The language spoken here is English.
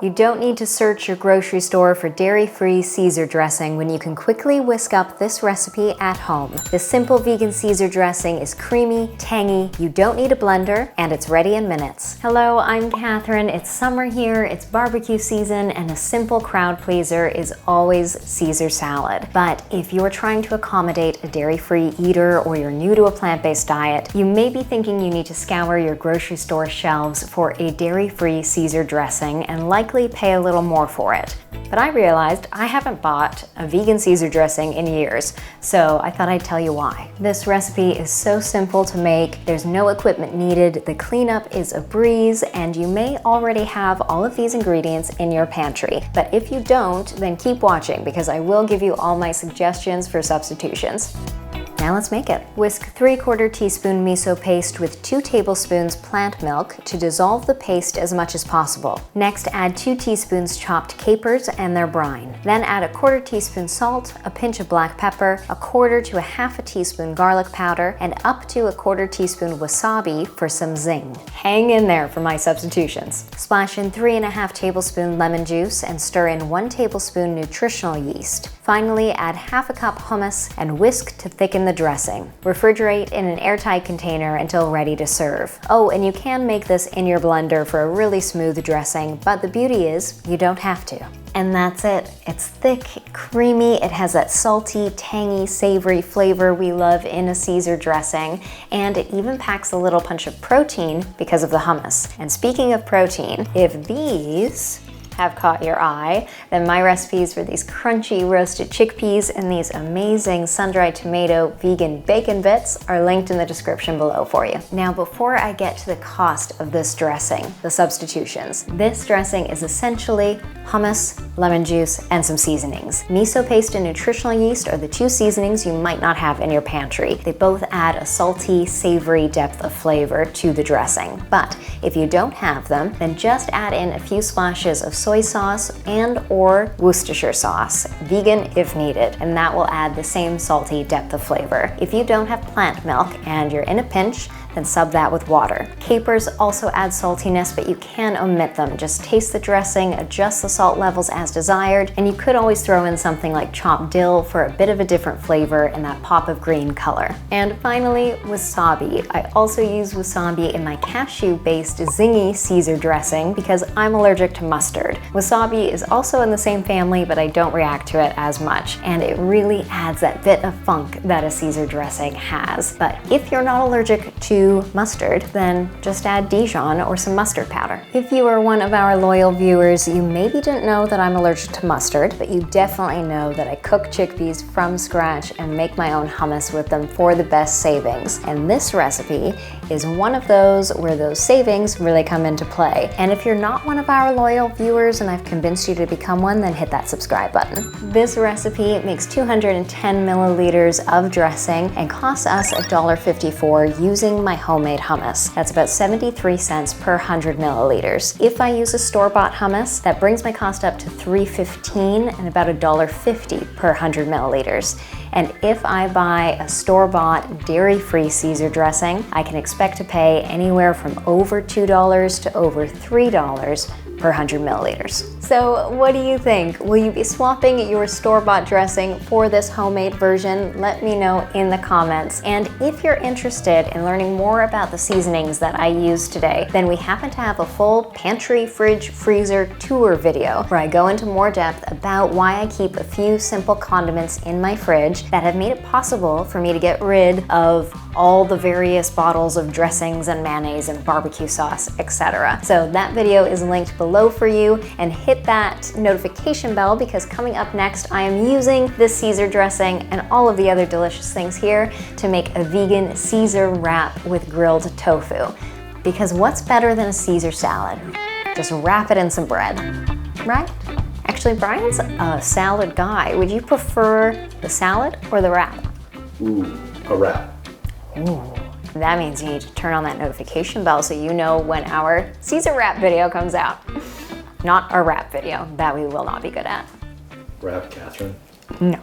You don't need to search your grocery store for dairy-free Caesar dressing when you can quickly whisk up this recipe at home. The simple vegan Caesar dressing is creamy, tangy, you don't need a blender, and it's ready in minutes. Hello, I'm Catherine. It's summer here, it's barbecue season, and a simple crowd pleaser is always Caesar salad. But if you're trying to accommodate a dairy-free eater or you're new to a plant-based diet, you may be thinking you need to scour your grocery store shelves for a dairy-free Caesar dressing and likely pay a little more for it. But I realized I haven't bought a vegan Caesar dressing in years, so I thought I'd tell you why. This recipe is so simple to make, there's no equipment needed, the cleanup is a breeze, and you may already have all of these ingredients in your pantry. But if you don't, then keep watching because I will give you all my suggestions for substitutions. Now let's make it. Whisk 3/4 teaspoon miso paste with 2 tablespoons plant milk to dissolve the paste as much as possible. Next, add 2 teaspoons chopped capers and their brine. Then add a 1/4 teaspoon salt, a pinch of black pepper, 1/4 to 1/2 teaspoon garlic powder, and up to 1/4 teaspoon wasabi for some zing. Hang in there for my substitutions. Splash in 3½ tablespoon lemon juice and stir in 1 tablespoon nutritional yeast. Finally, add 1/2 cup hummus and whisk to thicken the dressing. Refrigerate in an airtight container until ready to serve. Oh, and you can make this in your blender for a really smooth dressing, but the beauty is you don't have to. And that's it. It's thick, creamy, it has that salty, tangy, savory flavor we love in a Caesar dressing, and it even packs a little punch of protein because of the hummus. And speaking of protein, if these have caught your eye, then my recipes for these crunchy roasted chickpeas and these amazing sun-dried tomato vegan bacon bits are linked in the description below for you. Now, before I get to the cost of this dressing, the substitutions, this dressing is essentially hummus, lemon juice, and some seasonings. Miso paste and nutritional yeast are the 2 seasonings you might not have in your pantry. They both add a salty, savory depth of flavor to the dressing. But if you don't have them, then just add in a few splashes of soy sauce and or Worcestershire sauce, vegan if needed, and that will add the same salty depth of flavor. If you don't have plant milk and you're in a pinch, then sub that with water. Capers also add saltiness, but you can omit them. Just taste the dressing, adjust the salt levels as desired, and you could always throw in something like chopped dill for a bit of a different flavor and that pop of green color. And finally, wasabi. I also use wasabi in my cashew-based zingy Caesar dressing because I'm allergic to mustard. Wasabi is also in the same family, but I don't react to it as much, and it really adds that bit of funk that a Caesar dressing has. But if you're not allergic to mustard, then just add Dijon or some mustard powder. If you are one of our loyal viewers, you maybe didn't know that I'm allergic to mustard, but you definitely know that I cook chickpeas from scratch and make my own hummus with them for the best savings. And this recipe is one of those where those savings really come into play. And if you're not one of our loyal viewers and I've convinced you to become one, then hit that subscribe button. This recipe makes 210 milliliters of dressing and costs us $1.54 using my homemade hummus. That's about 73 cents per 100 milliliters. If I use a store-bought hummus, that brings my cost up to $3.15 and about $1.50 per 100 milliliters. And if I buy a store-bought dairy-free Caesar dressing, I can expect to pay anywhere from over $2 to over $3 per 100 milliliters. So what do you think? Will you be swapping your store-bought dressing for this homemade version? Let me know in the comments. And if you're interested in learning more about the seasonings that I used today, then we happen to have a full pantry, fridge, freezer tour video where I go into more depth about why I keep a few simple condiments in my fridge that have made it possible for me to get rid of all the various bottles of dressings and mayonnaise and barbecue sauce, etc. So that video is linked below for you, and hit that notification bell because coming up next I am using this Caesar dressing and all of the other delicious things here to make a vegan Caesar wrap with grilled tofu. Because what's better than a Caesar salad? Just wrap it in some bread, right? Actually, Brian's a salad guy. Would you prefer the salad or the wrap? Ooh, a wrap. Ooh, that means you need to turn on that notification bell so you know when our Caesar wrap video comes out. Not our wrap video, that we will not be good at. Wrap, Catherine? No.